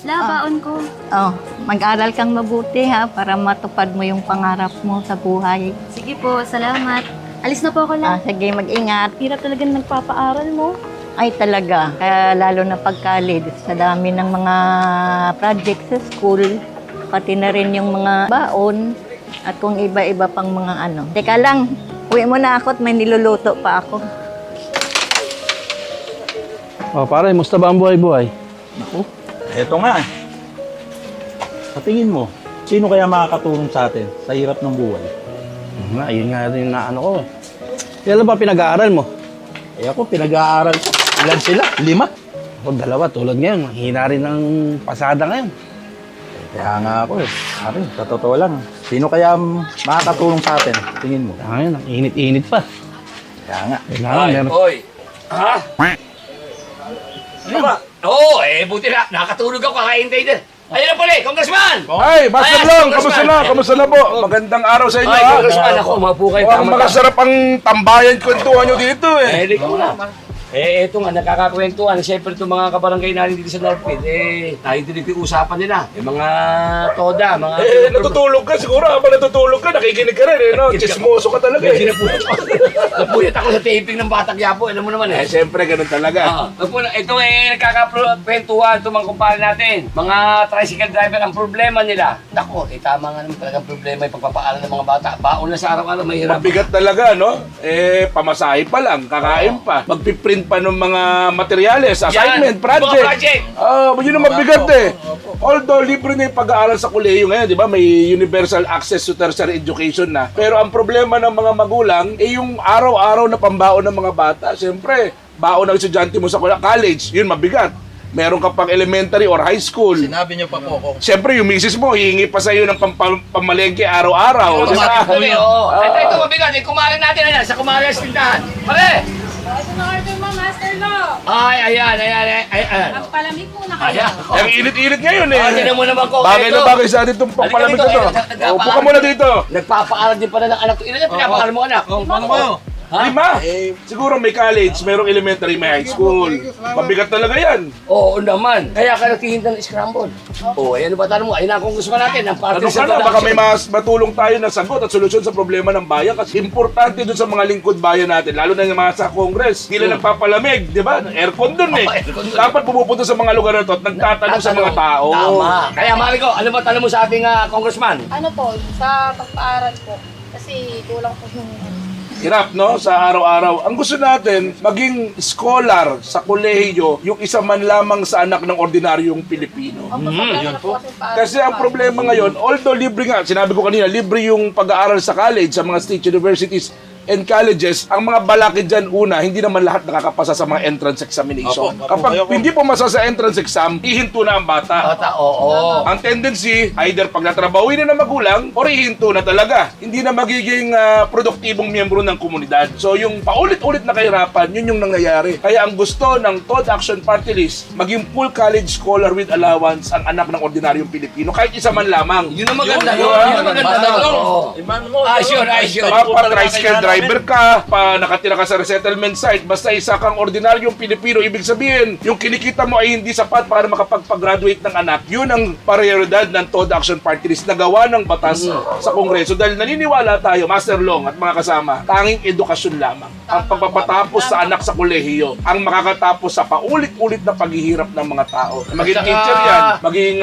Labaon ko. Oh, mag-aral kang mabuti ha, para matupad mo yung pangarap mo sa buhay. Sige po, salamat. Alis na po ako lang. Sige, mag-ingat. Hirap talaga nagpapaaral mo. Ay talaga, kaya lalo na pag-college, sa dami ng mga project sa school, pati na rin yung mga baon, at kung iba-iba pang mga ano. Teka lang, uwi mo na ako at may niluluto pa ako. Oh, pare, musta ba ang buhay-buhay? Eto nga. Sa tingin mo, sino kaya makakatulong sa atin sa hirap ng buhay? Ayun nga rin na ano ko. Kailan ba pinag-aaral mo? Eh ako, pinag-aaral ko. Ilan sila? 5? Ako, 2, tulad ngayon. Mahina rin ang pasada ngayon. Kaya nga ako eh. Pare, sa totoo lang. Sino kaya makakatulong sa atin? Tingin mo? Ngayon, ang init-init pa. Kaya nga. Kailangan meron. Oy! Ha? Ano ba? Oo, buti na. Nakatulog ako, kakaintay din. Ayun na pala Congressman! Ay, Master Ay, Long, Congressman. kamusta na? Kamusta na po? Magandang araw sa inyo, Ay, ha? Congressman, ako, mapo kayo. Mukhang makasarap ang tambayan kwentuhan nyo dito, eh. Di ko na. Ito nga, nakakakwentuhan. Siyempre, itong mga kabarangay natin dito sa Northfield, nakikinig yung usapan nila. Yung mga toda, mga... Natutulog ka siguro. Habang natutulog ka, nakikinig ka rin, eh, no? Chismoso ka talaga, Medyo eh. napuyat ako sa taping ng Batang Yapo. Alam mo naman eh. Siyempre, ganun talaga. Ito nagkakakwentuhan itong mga kumpare natin. Mga tricycle driver, ang problema nila. Nako, tama nga naman talagang problema yung pagpapaaral ng mga bata. Baon na sa araw-araw, mahirap. Mabigat talaga, no? Pamasahe pa lang, kakain pa. Magpiprint pa ng mga materyales, assignment, Mga project. Yun ang mabigat eh. Although libre na yung pag-aaral sa kolehiyo ngayon, di ba? May universal access to tertiary education na. Pero ang problema ng mga magulang, yung araw-araw na pambaon ng mga bata. Siyempre, baon ng estudyante mo sa college, yun mabigat. Meron ka pang elementary or high school. Sinabi niyo pa po ako. Siyempre, yung misis mo, hihingi pa sa'yo ng pamalengke araw-araw. Di ba? Ito mabigat, kumarin natin ayan, sa kumarin sa tindahan. Pare! Ito na order mo, Master Lo. Ayan. Magpalamig muna kayo. Ayan. Ang init-init ngayon eh. Tinan mo naman ko. Bagay na bagay sa atin itong pampalamig na to. Upo ka muna dito. Nagpapaaral din pala ng anak ko. Ilan na pinapaaral mo anak? Paano kayo? Ha? 5. Siguro may college, merong elementary, may high school. Mabigat talaga yan. Oo naman. Kaya ka nagtihinta ng scramble. Ayan ba tanong mo? Ayun na kung gusto natin. Ang Ano party ka na, baka may mas matulong tayo na sagot at solusyon sa problema ng bayan kasi importante dun sa mga lingkod bayan natin, lalo na yung mga sa Congress. Hindi na nagpapalamig, di ba? Aircon dun eh. Aircon dun. Dapat pumupunta sa mga lugar na to at nagtatanong sa mga tao. Tama. Kaya Mariko, ano ba tanong mo sa ating congressman? Ano po, sa pagpaaral po. Kasi kulang po yung... Hirap, no? Sa araw-araw. Ang gusto natin, maging scholar sa kolehiyo, yung isa man lamang sa anak ng ordinaryong Pilipino. Yun po. Kasi ang problema ngayon, although libre nga, sinabi ko kanina, libre yung pag-aaral sa college, sa mga state universities and colleges, ang mga balakid dyan una, hindi naman lahat nakakapasa sa mga entrance examination. Kapag hindi pumasa sa entrance exam, ihinto na ang bata. Oo. Ang tendency, either pag natrabawin na ng magulang, or ihinto na talaga. Hindi na magiging produktibong miyembro ng komunidad. So yung paulit-ulit na kahirapan, yun yung nangyayari. Kaya ang gusto ng TOD Action Party List, maging full college scholar with allowance ang anak ng ordinaryong Pilipino, kahit isa man lamang. Yun ang maganda. Yun, Yun ang maganda. Ayos yun. Tricycle driver ka, pa nakatira ka sa resettlement site, basta isa kang ordinaryong Pilipino, ibig sabihin, yung kinikita mo ay hindi sapat para makapag-graduate ng anak. Yun ang prioridad ng TOD Action Party List na gawa ng batas sa Kongreso. Dahil naniniwala tayo, Master Long at mga kasama, tanging edukasyon lamang ang pagpapatapos sa anak sa kolehiyo, ang makakatapos sa paulit-ulit na paghihirap ng mga tao. Maging teacher yan, maging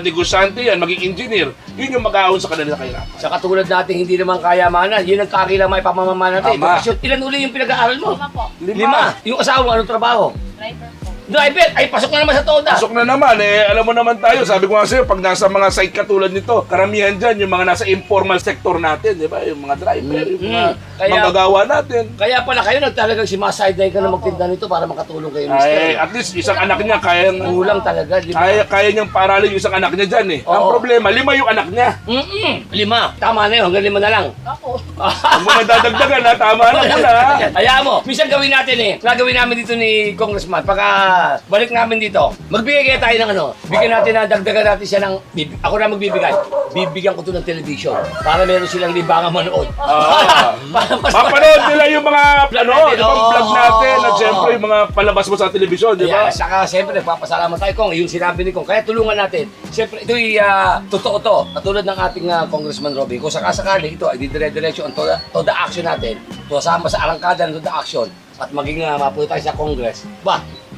negosyante yan, maging engineer, yun yung mag-aahon sa kanila kahirapan. Sa katulad natin, hindi naman kayamanan. Yun ang kakilang may pamamaman natin. Tama. Edukasyon. Ilan uli yung pinag-aaral mo? 5 po. 5. Yung asawa mo, anong trabaho? Driver po. Driver! Ay, pasok na naman sa TODA. Pasok na naman, alam mo naman tayo, sabi ko nga sa'yo, pag nasa mga site katulad nito, karamihan dyan, yung mga nasa informal sector natin, di ba? Yung mga driver, yung mga manggagawa natin. Kaya pala kayo talagang sideline ka na magtinda nito para makatulong kayo, Ay, mister. at least isang anak niya, Kulang talaga, di ba? kaya niyang paralin yung isang anak niya dyan eh. Ang Oo. problema, 5 yung anak niya. 5. Tama na yun, hanggang 5 na lang. Ako. Huwag mo nadadagdagan ha, tama na muna ha. Hayaan mo, minsan gawin natin gagawin namin dito ni Congressman, pagka balik namin dito, magbigay kaya tayo ng bigyan natin na dagdagan natin siya ng, ako na magbibigay, bibigyan ko to ng television para meron silang libangan manood. Para mas Mapanood nila yung mga, Vlog natin, ibang oo. vlog natin na at syempre yung mga palabas mo sa telebisyon, di ba? Yeah, saka siyempre nagpapasalamat tayo kung yung sinabi ni Kong. Kaya tulungan natin. Siyempre ito'y totoo to. Katulad ng ating Congressman Robby. Kung sakasakali ito ay dire-diretso ang toda action natin. Kasama sa arangkada ng toda action at maging mapunta tayo sa Congress.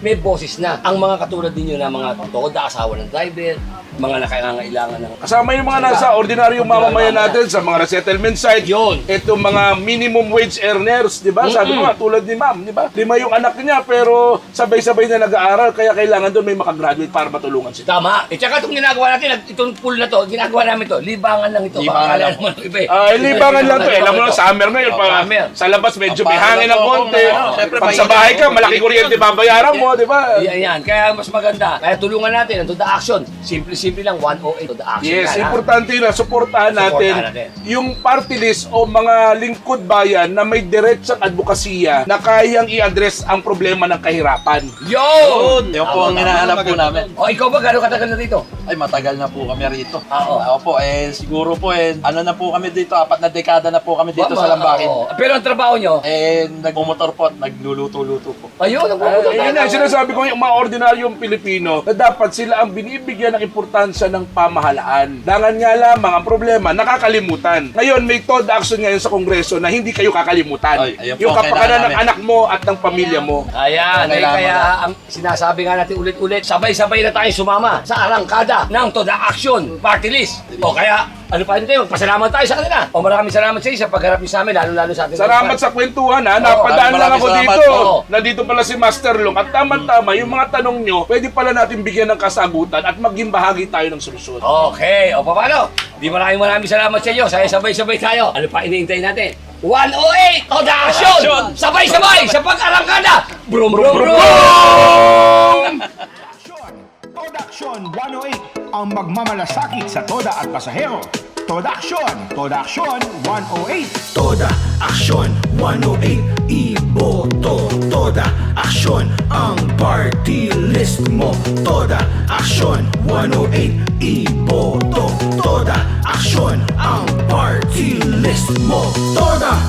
May boses na. Ang mga katulad ninyo na mga toda, asawa ng driver, mga nakangailangan ng... Kasama yung mga nasa ordinaryong mamamayan natin sa mga resettlement site. Yun. Itong mga minimum wage earners, di ba? Sabi ko nga, tulad ni ma'am, di ba? 5 yung anak niya, pero sabay-sabay na nag-aaral, kaya kailangan doon may makagraduate para matulungan siya. Tama. Tsaka itong ginagawa natin, itong pool na to, ginagawa namin to, libangan lang ito. Libangan lang. Naman iba eh. Libangan lang to eh. Alam mo lang, summer ngayon. Summer. Sa labas, medyo may hangin ng konti. Siyempre, Pag sa bahay ka, malaki kuryente babayaran mo, di ba? Yan. Kaya mas maganda. Kaya tulungan natin ang to the action. Simple-simple lang, 108 to the action. Yes, Yan, ha? importante yun na suportahan natin yung party list o mga lingkod bayan na may diretsang advokasya na kayang i-address ang problema ng kahirapan. Yun! Yun po ang hinahanap po namin. O, ikaw ba, gano'ng katagal na dito? Ay, matagal na po kami rito. Oo. Ako po, siguro po, ano na po kami dito, 4 na dekada na po kami dito sa Lambakin. Oo. Pero ang trabaho nyo? Nagmumotor po at nagluluto-luto po. Ayun, ang pupunta Yun na, sinasabi ko yung mga ordinaryong Pilipino na dapat sila ang binibigyan ng importansya ng pamahalaan. Dangan nga lamang ang problema, nakakalimutan. Ngayon, may TOD action ngayon sa Kongreso na hindi kayo kakalimutan. Ay, ayun po Yung ang kapakanan ng kailangan anak mo at ng pamilya mo. Ayan, Ang kailangan kaya ang sinasabi nga natin ulit-ulit, sabay-sabay na tayo sumama sa arangkada ng Toda Action Party List. O kaya, ano pa rin tayo, pasalamat tayo sa kanila. O maraming salamat sa iyo sa pagharap niyo sa amin, lalo-lalo sa ating Salamat sa kwentuhan ha, napadaan lang ako maraming dito. salamat. Oo. Nandito pala si Master Long at tama-tama yung mga tanong nyo, pwede pala natin bigyan ng kasagutan at maging bahagi tayo ng solusyon. Okay, o paano? Di maraming salamat sa iyo. Sabay-sabay tayo. Ano pa iniintay natin? 108 Toda Action! Sabay-sabay sa pag-arangkada! Brum, brum, brum! Toda Action 108 ang magmamalasakit sa Toda at pasahero. Toda Action 108. Toda Aksyon 108 iboto. Toda Aksyon ang party list mo. Toda Aksyon 108 iboto. Toda Aksyon ang party list mo. Toda